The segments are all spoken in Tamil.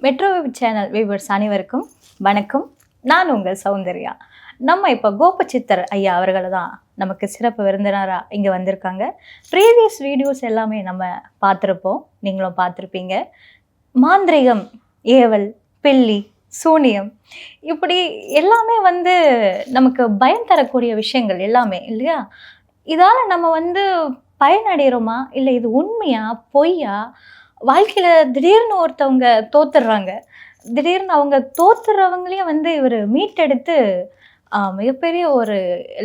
மெட்ரோ சேனல் வியூவர்ஸ் அனைவருக்கும் வணக்கம். நான் உங்கள் சௌந்தர்யா. நம்ம இப்போ கோபச்சித்தர் ஐயா அவர்களை தான் நமக்கு சிறப்பு விருந்தினராக இங்கே வந்திருக்காங்க. ப்ரீவியஸ் வீடியோஸ் எல்லாமே நம்ம பார்த்துருப்போம், நீங்களும் பார்த்துருப்பீங்க. மாந்திரிகம், ஏவல், பில்லி, சூனியம், இப்படி எல்லாமே நமக்கு பயம் தரக்கூடிய விஷயங்கள் எல்லாமே இல்லையா? இதால் நம்ம பயனடைகிறோமா, இல்லை இது உண்மையா பொய்யா? வாழ்க்கையில் திடீர்னு ஒருத்தவங்க தோத்துடுறாங்க, திடீர்னு அவங்க தோத்துறவங்களையும் இவர் மீட்டெடுத்து மிகப்பெரிய ஒரு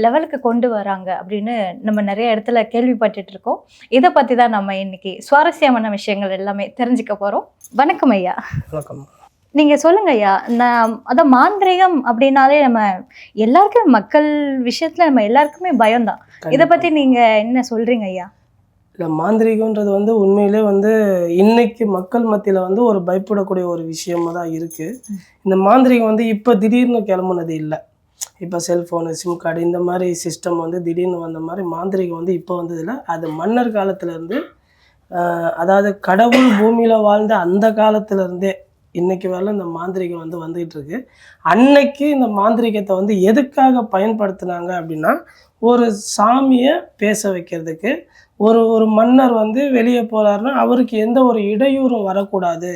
லெவலுக்கு கொண்டு வராங்க அப்படின்னு நம்ம நிறைய இடத்துல கேள்விப்பட்டுட்டு இருக்கோம். இதை பற்றி தான் நம்ம இன்னைக்கு சுவாரஸ்யமான விஷயங்கள் எல்லாமே தெரிஞ்சுக்க போகிறோம். வணக்கம் ஐயா. வணக்கம். நீங்கள் சொல்லுங்க ஐயா. அதான் மாந்திரிகம் அப்படின்னாலே நம்ம எல்லாருக்கும், மக்கள் விஷயத்தில் நம்ம எல்லாருக்குமே பயம்தான். இதை பற்றி நீங்கள் என்ன சொல்கிறீங்க ஐயா? இல்லை, மாந்திரிகன்றது உண்மையிலே இன்னைக்கு மக்கள் மத்தியில் ஒரு பயப்படக்கூடிய ஒரு விஷயமா தான் இருக்குது. இந்த மாந்திரிகம் இப்போ திடீர்னு கிளம்புனது இல்லை. இப்போ செல்ஃபோனு, சிம் கார்டு இந்த மாதிரி சிஸ்டம் திடீர்னு வந்த மாதிரி மாந்திரிகம் இப்போ வந்ததில்லை. அது மன்னர் காலத்துலேருந்து, அதாவது கடவுள் பூமியில் வாழ்ந்த அந்த காலத்துலேருந்தே இன்றைக்கி வரல இந்த மாந்திரிகம் வந்துக்கிட்டு இருக்கு. அன்னைக்கு இந்த மாந்திரிகத்தை எதுக்காக பயன்படுத்தினாங்க அப்படின்னா, ஒரு சாமியை பேச வைக்கிறதுக்கு. ஒரு மன்னர் வெளியே போகிறாருன்னா அவருக்கு எந்த ஒரு இடையூறும் வரக்கூடாது,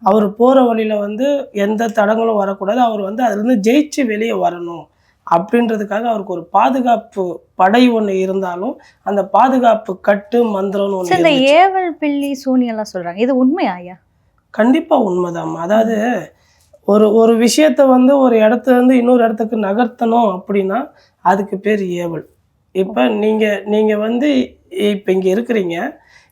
அவர் போகிற வழியில் எந்த தடங்களும் வரக்கூடாது, அவர் அதுலேருந்து ஜெயிச்சு வெளியே வரணும் அப்படின்றதுக்காக அவருக்கு ஒரு பாதுகாப்பு படை ஒன்று இருந்தாலும் அந்த பாதுகாப்பு கட்டு மந்திரம்னு ஒன்று. இந்த ஏவல், பில்லி, சூனியெல்லாம் சொல்கிறாங்க, இது உண்மையா ஐயா? கண்டிப்பாக உண்மைதாம்மா. அதாவது ஒரு விஷயத்தை ஒரு இடத்துலேருந்து இன்னொரு இடத்துக்கு நகர்த்தணும் அப்படின்னா அதுக்கு பேர் ஏவல். இப்போ நீங்கள் இப்போ இங்கே இருக்கிறீங்க,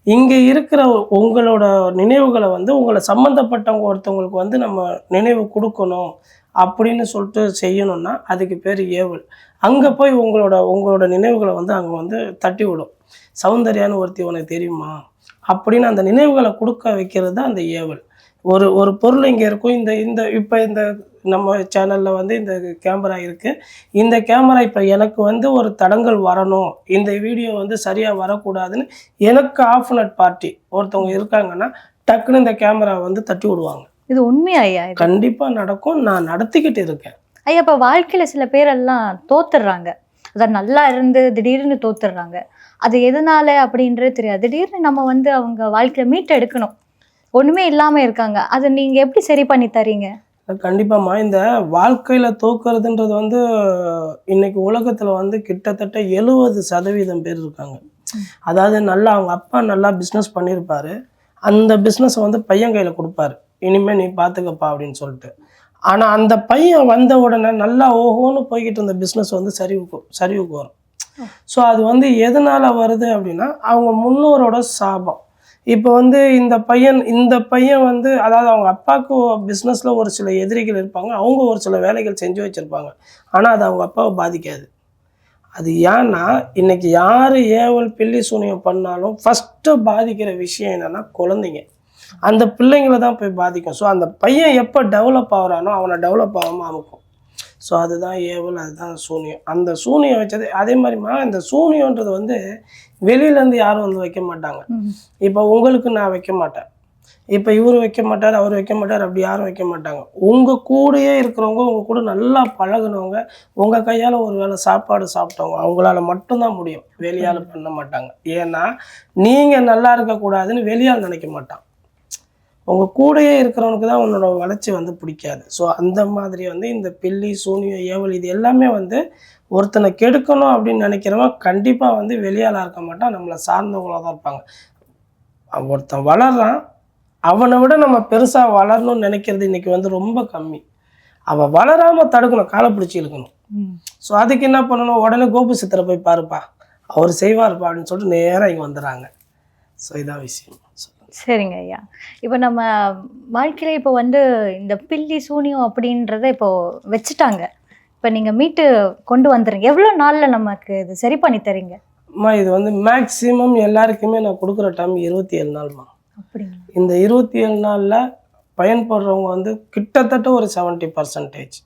இங்கே இருக்கிற உங்களோட நினைவுகளை உங்களை சம்மந்தப்பட்டவங்க ஒருத்தவங்களுக்கு நம்ம நினைவு கொடுக்கணும் அப்படின்னு சொல்லிட்டு செய்யணும்னா அதுக்கு பேர் ஏவல். அங்கே போய் உங்களோட நினைவுகளை அங்கே தட்டி விடும். சௌந்தர்யான்னு ஒருத்தி உனக்கு தெரியுமா அப்படின்னு அந்த நினைவுகளை கொடுக்க வைக்கிறது தான் அந்த ஏவல். ஒரு பொருள் இங்கே இருக்கும். இப்போ இந்த நம்ம சேனலில் இந்த கேமரா இருக்குது. இந்த கேமரா இப்போ எனக்கு ஒரு தடங்கள் வரணும், இந்த வீடியோ சரியாக வரக்கூடாதுன்னு எனக்கு ஆஃப்னட் பார்ட்டி ஒருத்தவங்க இருக்காங்கன்னா டக்குன்னு இந்த கேமரா தட்டி விடுவாங்க. இது உண்மையா ஐயா? கண்டிப்பாக நடக்கும், நான் நடத்திக்கிட்டு இருக்கேன் ஐயா. இப்போ வாழ்க்கையில் சில பேரெல்லாம் தோத்துடுறாங்க, அதான் நல்லா இருந்து திடீர்னு தோத்துடுறாங்க. அது எதனால அப்படின்றது தெரியாது. திடீர்னு நம்ம அவங்க வாழ்க்கையில் மீட்டு எடுக்கணும், ஒன்றுமே இல்லாமல் இருக்காங்க. அதை நீங்கள் எப்படி சரி பண்ணி தரீங்க? கண்டிப்பாம்மா. இந்த வாழ்க்கையில் தோக்குறதுன்றது இன்னைக்கு உலகத்தில் கிட்டத்தட்ட 70% பேர் இருக்காங்க. அதாவது நல்லா அவங்க அப்பா நல்லா பிஸ்னஸ் பண்ணியிருப்பார், அந்த பிஸ்னஸை பையன் கையில் கொடுப்பாரு, இனிமேல் நீ பார்த்துக்கப்பா அப்படின்னு சொல்லிட்டு. ஆனால் அந்த பையன் வந்த உடனே நல்லா ஓஹோன்னு போய்கிட்டு இருந்த பிஸ்னஸ் சரிவுக்கு வரும். ஸோ அது எதனால் வருது அப்படின்னா அவங்க முன்னோரோட சாபம். இப்போ இந்த பையன் அதாவது அவங்க அப்பாவுக்கு பிஸ்னஸில் ஒரு சில எதிரிகள் இருப்பாங்க, அவங்க ஒரு சில வேலைகள் செஞ்சு வச்சுருப்பாங்க, ஆனால் அது அவங்க அப்பாவை பாதிக்காது. அது ஏன்னா இன்றைக்கி யார் ஏவல், பில்லி, சூனியம் பண்ணாலும் ஃபஸ்ட்டு பாதிக்கிற விஷயம் என்னென்னா குழந்தைங்க, அந்த பிள்ளைங்களை தான் போய் பாதிக்கும். ஸோ அந்த பையன் எப்போ டெவலப் ஆகிறானோ அவனை டெவலப் ஆகாமல் அமைக்கும். ஸோ அதுதான் ஏவல், அதுதான் சூனியம். அந்த சூனியம் வச்சது அதே மாதிரிமா. இந்த சூனியன்றது வெளியிலேருந்து யாரும் வைக்க மாட்டாங்க. இப்போ உங்களுக்கு நான் வைக்க மாட்டேன், இப்போ இவர் வைக்க மாட்டார், அவர் வைக்க மாட்டார், அப்படி யாரும் வைக்க மாட்டாங்க. உங்கள் கூடயே இருக்கிறவங்க, உங்கள் கூட நல்லா பழகுனவங்க, உங்கள் கையால் ஒரு வேளை சாப்பாடு சாப்பிட்டவங்க, அவங்களால மட்டும்தான் முடியும், வெளியால் பண்ண மாட்டாங்க. ஏன்னா நீங்கள் நல்லா இருக்கக்கூடாதுன்னு வெளியால் நினைக்க மாட்டான். உங்கள் கூடையே இருக்கிறவனுக்கு தான் உன்னோட வளர்ச்சி பிடிக்காது. ஸோ அந்த மாதிரி இந்த பில்லி, சூனியம், ஏவல் இது எல்லாமே ஒருத்தனை கெடுக்கணும் அப்படின்னு நினைக்கிறவன் கண்டிப்பாக வெளியாளாக இருக்க மாட்டான், நம்மளை சார்ந்தவங்களாக தான் இருப்பாங்க. ஒருத்தன் வளர்றான், அவனை விட நம்ம பெருசாக வளரணும்னு நினைக்கிறது இன்றைக்கி ரொம்ப கம்மி. அவன் வளராமல் தடுக்கணும், காலை பிடிச்சி இழுக்கணும். ஸோ அதுக்கு என்ன பண்ணணும், உடனே கோபு சித்தரை போய் பாருப்பா, அவர் செய்வார்ப்பா அப்படின்னு சொல்லிட்டு நேராக இங்கே வந்துடுறாங்க. ஸோ இதான் விஷயம். சரிங்க ஐயா. இப்போ நம்ம வாழ்க்கையில் இப்போ இந்த பில்லி, சூனியம் அப்படின்றத இப்போ வச்சுட்டாங்க, இப்போ நீங்கள் மீட்டு கொண்டு வந்துடுறீங்க, எவ்வளோ நாளில் நமக்கு இது சரி பண்ணி தரீங்க? அம்மா இது மேக்ஸிமம் எல்லாருக்குமே நான் கொடுக்குற டைம் 27 நாள்மா. அப்படிங்களா? இந்த 27 நாளில் பயன்படுறவங்க கிட்டத்தட்ட ஒரு 70%.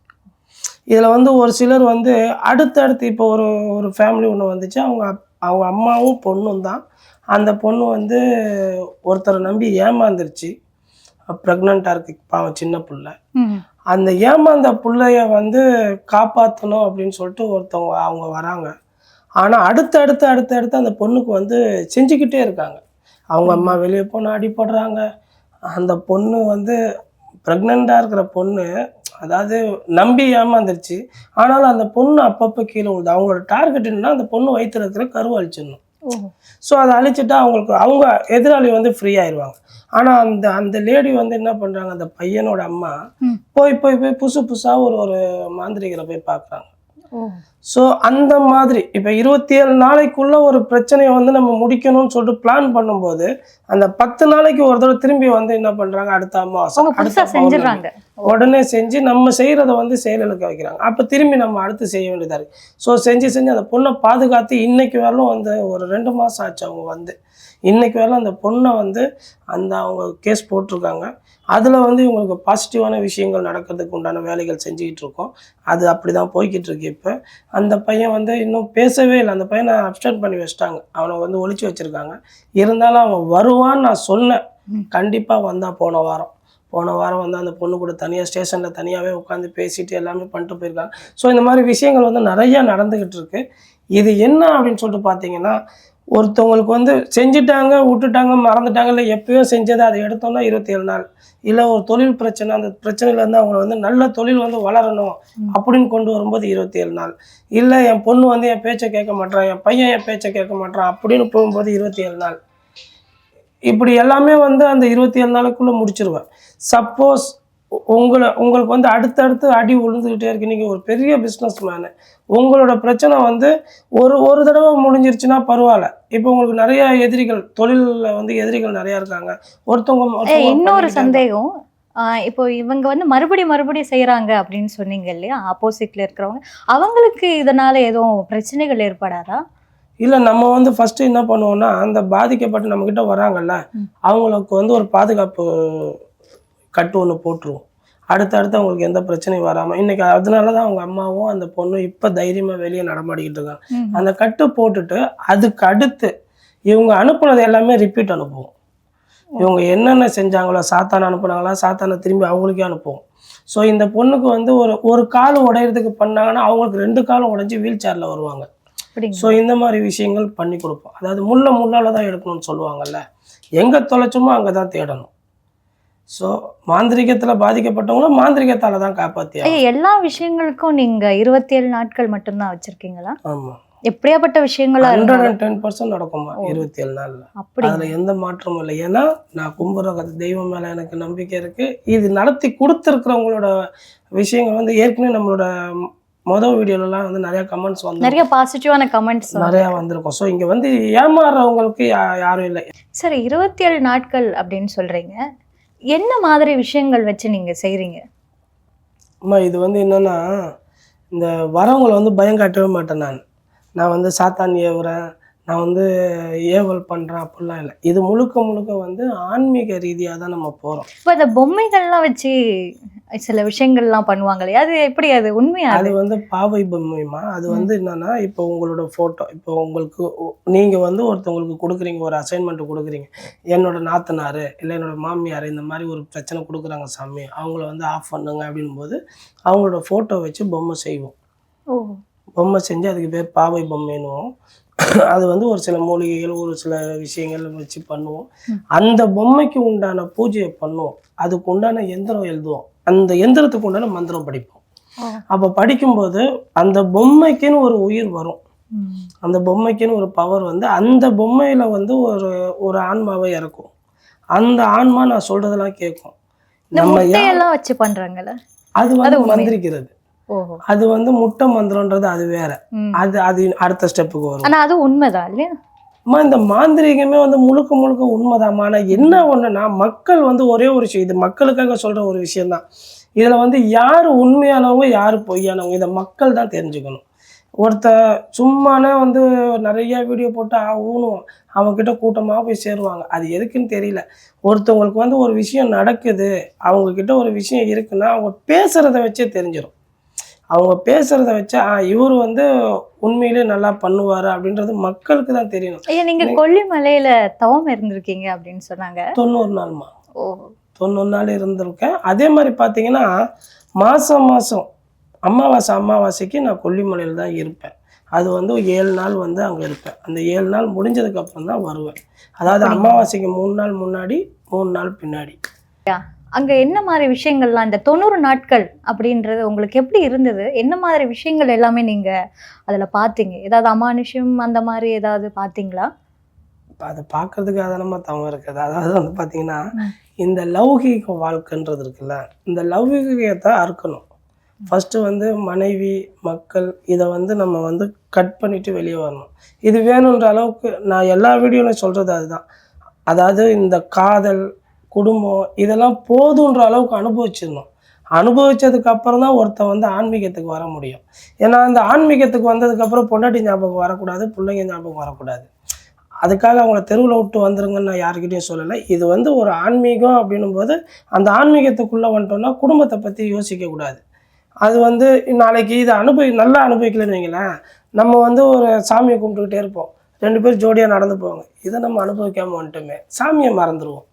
இதில் ஒரு சிலர் அடுத்தடுத்து இப்போ ஒரு ஃபேமிலி ஒன்று வந்துச்சு, அவங்க அம்மாவும் பொண்ணும் தான். அந்த பொண்ணு ஒருத்தரை நம்பி ஏமாந்துருச்சு. ப்ரெக்னெண்ட்டாக இருக்கு பாவம் சின்ன பிள்ளை. ம். அந்த ஏமாந்த பிள்ளைய வந்து காப்பாற்றணும் அப்படின்னு சொல்லிட்டு ஒருத்தவங்க அவங்க வராங்க. ஆனால் அடுத்தடுத்து அந்த பொண்ணுக்கு வந்து செஞ்சுக்கிட்டே இருக்காங்க. அவங்க அம்மா வெளியே போனால் அடிபடுறாங்க. அந்த பொண்ணு வந்து ப்ரெக்னெண்ட்டாக இருக்கிற பொண்ணு, அதாவது நம்பி ஏமாந்துருச்சு. ஆனாலும் அந்த பொண்ணு அப்பப்போ கீழே விழுது. அவங்களோட டார்கெட் என்னன்னா அந்த பொண்ணு வயிற்றுல இருக்கிற கருவை அழிச்சிடணும். ஸோ அதை அழிச்சிட்டா அவங்களுக்கு அவங்க எதிராளி வந்து ஃப்ரீ ஆயிடுவாங்க. ஆனால் அந்த அந்த லேடி வந்து என்ன பண்ணுறாங்க, அந்த பையனோட அம்மா போய் போய் போய் புதுசாக ஒரு மாந்திரிகரை போய் பார்க்குறாங்க. ஸோ அந்த மாதிரி இப்போ 27 நாளைக்குள்ள ஒரு பிரச்சனையை வந்து நம்ம முடிக்கணும்னு சொல்லிட்டு பிளான் பண்ணும்போது அந்த 10 நாளைக்கு ஒரு தடவை திரும்பி வந்து என்ன பண்ணுறாங்க, அடுத்த அமாவாசை அடுத்த உடனே செஞ்சு நம்ம செய்கிறத வந்து செயலுக்க வைக்கிறாங்க. அப்போ திரும்பி நம்ம அடுத்து செய்ய வேண்டியதாக இருக்குது. ஸோ செஞ்சு அந்த பொண்ணை பாதுகாத்து இன்னைக்கு வரலும் வந்து ஒரு 2 மாதம் ஆச்சு அவங்க வந்து. இன்னைக்கு வரலும் அந்த பொண்ணை வந்து அவங்க கேஸ் போட்டிருக்காங்க. அதில் வந்து இவங்களுக்கு பாசிட்டிவான விஷயங்கள் நடக்கிறதுக்கு உண்டான வேலைகள் செஞ்சுக்கிட்டு இருக்கோம். அது அப்படி தான் போய்கிட்டு இருக்கு. இப்போ அந்த பையன் வந்து இன்னும் பேசவே இல்லை. அந்த பையனை அப்சென்ட் பண்ணி வச்சிட்டாங்க. அவனை வந்து ஒழிச்சு வச்சுருக்காங்க. இருந்தாலும் அவன் வருவான்னு நான் சொன்னேன். கண்டிப்பாக வந்தான். போன வாரம் வந்து அந்த பொண்ணு கூட தனியாக ஸ்டேஷனில் தனியாகவே உட்காந்து பேசிட்டு எல்லாமே பண்ணிட்டு போயிருக்காங்க. ஸோ இந்த மாதிரி விஷயங்கள் வந்து நிறையா நடந்துக்கிட்டு இருக்கு. இது என்ன அப்படின்னு சொல்லிட்டு பார்த்தீங்கன்னா, ஒருத்தவங்களுக்கு வந்து செஞ்சுட்டாங்க, விட்டுட்டாங்க, மறந்துட்டாங்க, இல்லை எப்பயோ செஞ்சதை அதை எடுத்தோம்னா 27 நாள். இல்லை ஒரு தொழில் பிரச்சனை, அந்த பிரச்சனையிலேருந்து அவங்கள வந்து நல்ல தொழில் வந்து வளரணும் அப்படின்னு கொண்டு வரும்போது 27 நாள். இல்லை என் பொண்ணு வந்து என் பேச்சை கேட்க மாட்டான், என் பையன் என் பேச்சை கேட்க மாட்டான் அப்படின்னு போகும்போது 27 நாள். இப்படி எல்லாமே வந்து அந்த 27 நாளுக்குள்ளே முடிச்சிருவேன். சப்போஸ் உங்களுக்கு வந்து அடுத்தடுத்து அடி விழுந்துக்கிட்டே இருக்கு. நீங்கள் ஒரு பெரிய பிஸ்னஸ் மேனு, உங்களோட பிரச்சனை வந்து ஒரு தடவை முடிஞ்சிருச்சுன்னா பரவாயில்ல. இப்போ உங்களுக்கு நிறைய எதிரிகள், தொழிலில் வந்து எதிரிகள் நிறையா இருக்காங்க. ஒருத்தவங்க இன்னொரு சந்தேகம், இப்போ இவங்க வந்து மறுபடியும் செய்யறாங்க அப்படின்னு சொன்னீங்க இல்லையா, ஆப்போசிட்ல இருக்கிறவங்க, அவங்களுக்கு இதனால எதுவும் பிரச்சனைகள் ஏற்படாதா? இல்லை, நம்ம வந்து ஃபஸ்ட்டு என்ன பண்ணுவோம்னா, அந்த பாதிக்கப்பட்டு நம்மக்கிட்ட வராங்கல்ல, அவங்களுக்கு வந்து ஒரு பாதுகாப்பு கட்டு ஒன்று போட்டுருவோம். அடுத்தடுத்து அவங்களுக்கு எந்த பிரச்சனையும் வராமல். இன்றைக்கி அதனால தான் அவங்க அம்மாவும் அந்த பொண்ணும் இப்போ தைரியமாக வெளியே நடமாடிக்கிட்டு இருக்காங்க. அந்த கட்டு போட்டுட்டு அதுக்கு அடுத்து இவங்க அனுப்புனது எல்லாமே ரிப்பீட் அனுப்புவோம். இவங்க என்னென்ன செஞ்சாங்களோ, சாத்தானை அனுப்புனாங்களா, சாத்தானை திரும்பி அவங்களுக்கே அனுப்புவோம். ஸோ இந்த பொண்ணுக்கு வந்து ஒரு கால் உடையிறதுக்கு பண்ணாங்கன்னா அவங்களுக்கு 2 காலும் உடைஞ்சி வீல் சேரில் வருவாங்க. ஸோ இந்த மாதிரி விஷயங்கள் பண்ணி கொடுப்போம். அதாவது முள்ளால் தான் எடுக்கணும்னு சொல்லுவாங்கல்ல, எங்கே தொலைச்சோமோ அங்கே தான் தேடணும். ஸோ மாந்திரிகத்தில் பாதிக்கப்பட்டவங்களும் மாந்திரிகத்தால் தான் காப்பாற்றி. எல்லா விஷயங்களுக்கும் நீங்கள் 27 நாட்கள் மட்டும்தான் வச்சுருக்கீங்களா? ஆமாம். எப்படியாப்பட்ட விஷயங்களா 110% நடக்குமா 27 நாளில். அதில் எந்த மாற்றமும் இல்லை. ஏன்னா நான் கும்புற தெய்வம் மேலே எனக்கு நம்பிக்கை இருக்குது. இது நடத்தி கொடுத்துருக்குறவங்களோட விஷயங்கள் வந்து ஏற்கனவே நம்மளோட மொதல் வீடியோலலாம் வந்து நிறைய கமெண்ட்ஸ் வந்து நிறைய பாசிட்டிவான கமெண்ட்ஸ் நிறையா வந்திருக்கும். ஸோ இங்கே வந்து ஏமாறுறவங்களுக்கு யாரும் இல்லை. சரி, 27 நாட்கள் அப்படின்னு சொல்கிறீங்க, என்ன மாதிரி விஷயங்கள் வச்சு நீங்கள் செய்கிறீங்க? அம்மா இது வந்து என்னென்னா, இந்த வரவங்களை வந்து பயம் காட்டவே மாட்டேன். நான் வந்து சாத்தான் ஏவுறேன், நான் வந்து ஏவல் பண்ணுறேன் அப்படிலாம் இல்லை. இது முழுக்க வந்து ஆன்மீக ரீதியாக தான் நம்ம போகிறோம். இப்போ இந்த பொம்மைகள்லாம் வச்சு சில விஷயங்கள்லாம் பண்ணுவாங்க இல்லையா, அது எப்படி, அது உண்மையா? அது வந்து பாவை பொம்மைமா. அது வந்து என்னன்னா, இப்போ உங்களோட ஃபோட்டோ, இப்போ உங்களுக்கு நீங்கள் வந்து ஒருத்தவங்களுக்கு கொடுக்குறீங்க, ஒரு அசைன்மெண்ட் கொடுக்குறீங்க, என்னோட நாத்தனார் இல்லை என்னோட மாமியார் இந்த மாதிரி ஒரு பிரச்சனை கொடுக்குறாங்க சாமி, அவங்கள வந்து ஆஃப் பண்ணுங்க அப்படின்போது அவங்களோட ஃபோட்டோ வச்சு பொம்மை செய்வோம். பொம்மை செஞ்சு அதுக்கு பேர் பாவை பொம்மைன்னுவோம். அது வந்து ஒரு சில மூலிகைகள், ஒரு சில விஷயங்கள் வச்சு பண்ணுவோம். அந்த பொம்மைக்கு உண்டான பூஜையை பண்ணுவோம். அதுக்கு உண்டான எந்திரம் எழுதுவோம். அந்த எந்திரத்துக்கு உண்டான மந்திரம் படிப்போம். அப்போ படிக்கும்போது அந்த பொம்மைக்குன்னு ஒரு உயிர் வரும். அந்த பொம்மைக்குன்னு ஒரு பவர் வந்து அந்த பொம்மையில வந்து ஒரு ஆன்மாவை இறக்கும். அந்த ஆன்மா நான் சொல்றதெல்லாம் கேட்கும். நம்ம எல்லாம் வச்சு பண்றாங்கல்ல, அது வந்து மந்திரிக்கிறது. அது வந்து முட்டை மந்திரம்ன்றது அது வேற. அது அடுத்த ஸ்டெப்புக்கு வரும். ஆனா அது உண்மைதான் இல்லையா? இந்த மாந்திரிகமே வந்து முழுக்க உண்மைதான். ஆனா என்ன ஒண்ணுன்னா, மக்கள் வந்து ஒரே ஒரு விஷயம், இது மக்களுக்காக சொல்ற ஒரு விஷயம்தான். இதுல வந்து யாரு உண்மையானவங்க யாரு பொய்யானவங்க இதை மக்கள் தான் தெரிஞ்சுக்கணும். சும்மானா வந்து நிறைய வீடியோ போட்டு ஊனுவோம், அவங்கக்கிட்ட கூட்டமாக போய் சேருவாங்க. அது எதுக்குன்னு தெரியல. ஒருத்தவங்களுக்கு வந்து ஒரு விஷயம் நடக்குது, அவங்கக்கிட்ட ஒரு விஷயம் இருக்குன்னா அவங்க பேசுகிறத வச்சே தெரிஞ்சிடும். அவங்க பேசுகிறத வச்சா இவர் வந்து உண்மையிலே நல்லா பண்ணுவார் அப்படின்றது மக்களுக்கு தான் தெரியணும். ஐயா, நீங்கள் கொல்லிமலையில் தவம் இருந்திருக்கீங்க அப்படின்னு சொன்னாங்க. 90 நாள்மா. 90 90 நாள் இருந்திருக்கேன். அதே மாதிரி பார்த்தீங்கன்னா மாதம் அமாவாசைக்கு நான் கொல்லிமலையில் தான் இருப்பேன். அது வந்து 7 நாள் வந்து அங்கே இருப்பேன். அந்த 7 நாள் முடிஞ்சதுக்கப்புறம் தான் வருவேன். அதாவது அமாவாசைக்கு 3 நாள் முன்னாடி 3 நாள் பின்னாடி. அங்க என்ன மாதிரி விஷயங்கள்லாம் இந்த 90 நாட்கள் அப்படின்றது உங்களுக்கு எப்படி இருந்தது? என்ன மாதிரி விஷயங்கள் எல்லாமே நீங்க அதுல பார்த்தீங்க? ஏதாவது அமானுஷ்யம் அந்த மாதிரி ஏதாவது பார்த்தீங்களா? அதை பார்க்கறதுக்கு அதனமாக தவம் இருக்குது. அதாவது வந்து பார்த்தீங்கன்னா இந்த லௌகீக வாழ்க்கைன்றது இருக்குல்ல, இந்த லௌகீகத்தை அறுக்கணும். ஃபஸ்ட்டு வந்து மனைவி மக்கள் இதை வந்து நம்ம வந்து கட் பண்ணிவிட்டு வெளியே வரணும். இது வேணுன்ற அளவுக்கு நான் எல்லா வீடியோலையும் சொல்கிறது அதுதான். அதாவது இந்த காதல் குடும்பம் இதெல்லாம் போதுன்ற அளவுக்கு அனுபவிச்சிடணும். அனுபவிச்சதுக்கு அப்புறம் தான் ஒருத்தன் வந்து ஆன்மீகத்துக்கு வர முடியும். ஏன்னா அந்த ஆன்மீகத்துக்கு வந்ததுக்கப்புறம் பொண்டாட்டி ஞாபகம் வரக்கூடாது, பிள்ளைங்க ஞாபகம் வரக்கூடாது. அதுக்காக அவங்கள தெருவில் விட்டு வந்துருங்கன்னு நான் யாருக்கிட்டையும் சொல்லலை. இது வந்து ஒரு ஆன்மீகம் அப்படின்னும் போது அந்த ஆன்மீகத்துக்குள்ளே வந்துட்டோம்னா குடும்பத்தை பற்றி யோசிக்கக்கூடாது. அது வந்து நாளைக்கு இதை நல்லா அனுபவிக்கலன்னு வைங்களேன், நம்ம வந்து ஒரு சாமியை கும்பிட்டுக்கிட்டே இருப்போம், 2 பேர் ஜோடியாக நடந்து போவாங்க. இதை நம்ம அனுபவிக்காமல் வந்துட்டோமே, சாமியை மறந்துடுவோம்.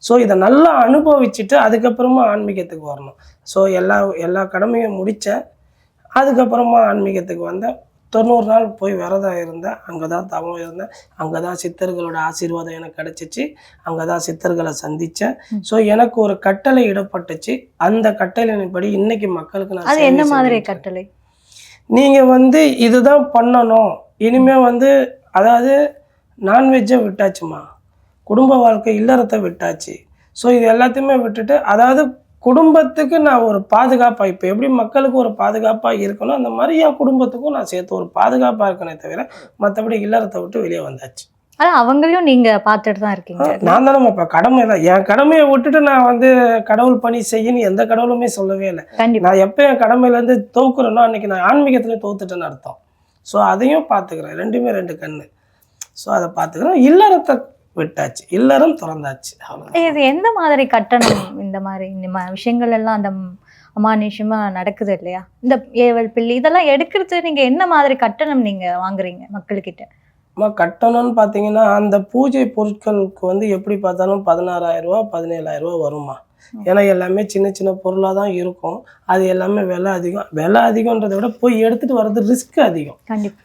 ஸோ இதை நல்லா அனுபவிச்சுட்டு அதுக்கப்புறமா ஆன்மீகத்துக்கு வரணும். ஸோ எல்லா கடமையும் முடித்தேன். அதுக்கப்புறமா ஆன்மீகத்துக்கு வந்தேன். 90 நாள் போய் விரதம் இருந்தேன். அங்கே தான் தவம் இருந்தேன். அங்கே தான் சித்தர்களோட ஆசீர்வாதம் எனக்கு கிடச்சிச்சு. அங்கே தான் சித்தர்களை சந்தித்தேன். ஸோ எனக்கு ஒரு கட்டளை இடப்பட்டுச்சு. அந்த கட்டளையின்படி இன்னைக்கு மக்களுக்கு நான் அது என்ன மாதிரி கட்டளை? நீங்கள் வந்து இதுதான் பண்ணணும். இனிமேல் வந்து அதாவது நான்வெஜ்ஜை விட்டாச்சுமா, குடும்ப வாழ்க்கை இல்லறத்தை விட்டாச்சு. ஸோ இது எல்லாத்தையுமே விட்டுட்டு அதாவது குடும்பத்துக்கு நான் ஒரு பாதுகாப்பாக, இப்போ எப்படி மக்களுக்கு ஒரு பாதுகாப்பாக இருக்கணும் அந்த மாதிரி என் குடும்பத்துக்கும் நான் சேர்த்து ஒரு பாதுகாப்பாக இருக்கனே தவிர மற்றபடி இல்லறத்தை விட்டு வெளியே வந்தாச்சு. ஆனால் அவங்களையும் நீங்க பார்த்துட்டு தான் இருக்கீங்க. நான் தானே இப்போ கடமை தான். என் கடமையை விட்டுட்டு நான் வந்து கடவுள் பணி செய்யணும் எந்த கடவுளுமே சொல்லவே இல்லை. நான் எப்போ என் கடமையிலேருந்து தோக்குறேனோ அன்னைக்கு நான் ஆன்மீகத்துலேயும் தோத்துட்டேன்னு அர்த்தம். ஸோ அதையும் பார்த்துக்கிறேன். 2மே 2 கண்ணு. ஸோ அதை பார்த்துக்கிறேன். இல்லறத்தை விட்டாச்சு, இல்லறம் திறந்தாச்சு. இது எந்த மாதிரி கட்டணம்? இந்த மாதிரி விஷயங்கள் எல்லாம் அந்த அமானுஷ்யமா நடக்குது இல்லையா, இந்த ஏவல் பில்லி இதெல்லாம் எடுக்கிறது நீங்க என்ன மாதிரி கட்டணம் நீங்க வாங்குறீங்க மக்கள்கிட்ட? கட்டணம்னு பார்த்தீங்கன்னா அந்த பூஜை பொருட்களுக்கு வந்து எப்படி பார்த்தாலும் 16,000 ரூபா 17,000 ரூபா வருமா. ஏன்னா எல்லாமே சின்ன சின்ன பொருளாக தான் இருக்கும். அது எல்லாமே விலை அதிகம். விலை அதிகன்றதை விட போய் எடுத்துகிட்டு வர்றது ரிஸ்க் அதிகம்.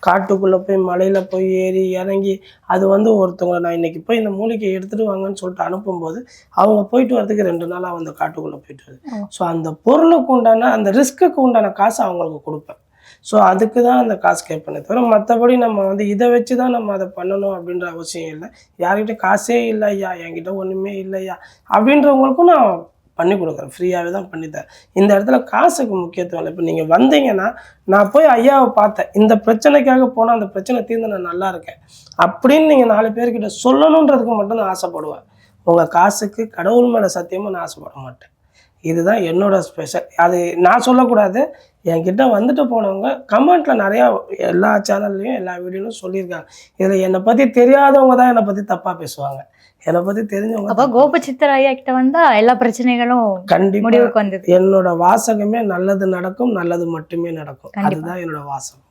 காட்டுக்குள்ளே போய் மலையில் போய் ஏறி இறங்கி அது வந்து ஒருத்தவங்களை நான் இன்றைக்கி போய் இந்த மூலிகை எடுத்துகிட்டு வாங்கன்னு சொல்லிட்டு அனுப்பும்போது அவங்க போயிட்டு வரதுக்கு 2 நாளாக அந்த காட்டுக்குள்ளே போயிட்டு வருது. ஸோ அந்த பொருளுக்கு உண்டான அந்த ரிஸ்க்குக்கு உண்டான காசு அவங்களுக்கு கொடுப்பேன். ஸோ அதுக்கு தான் அந்த காசு கேட்பேனே தவிர மற்றபடி நம்ம வந்து இதை வச்சு தான் நம்ம அதை பண்ணணும் அப்படின்ற அவசியம் இல்லை. யார்கிட்ட காசே இல்லையா, என்கிட்ட ஒன்றுமே இல்லையா அப்படின்றவங்களுக்கும் நான் பண்ணி கொடுக்குறேன். ஃப்ரீயாகவே தான் பண்ணித்தரேன். இந்த இடத்துல காசுக்கு முக்கியத்துவம் இல்லை. இப்போ நீங்கள் வந்தீங்கன்னா நான் போய் ஐயாவை பார்த்தேன், இந்த பிரச்சனைக்காக போனால் அந்த பிரச்சனை தீர்ந்து நான் நல்லா இருக்கேன் அப்படின்னு நீங்கள் 4 பேர்கிட்ட சொல்லணுன்றதுக்கு மட்டும் நான் ஆசைப்படுவேன். உங்கள் காசுக்கு கடவுள் மேலே சத்தியமாக நான் ஆசைப்பட மாட்டேன். இதுதான் என்னோட ஸ்பெஷல். அது நான் சொல்லக்கூடாது, என்கிட்ட வந்துட்டு போனவங்க கமெண்ட்டில் நிறையா எல்லா சேனல்லையும் எல்லா வீடியோலையும் சொல்லியிருக்காங்க. இதில் என்னை பற்றி தெரியாதவங்க தான் என்னை பற்றி தப்பாக பேசுவாங்க. என்னை பற்றி தெரிஞ்சவங்க. அப்போ கோபச்சித்தர் ஐயா கிட்ட வந்தால் எல்லா பிரச்சனைகளும் கண்டிப்பாக முடிவுக்கு வந்தது. என்னோட வாசகமே நல்லது நடக்கும், நல்லது மட்டுமே நடக்கும். அதுதான் என்னோட வாசகம்.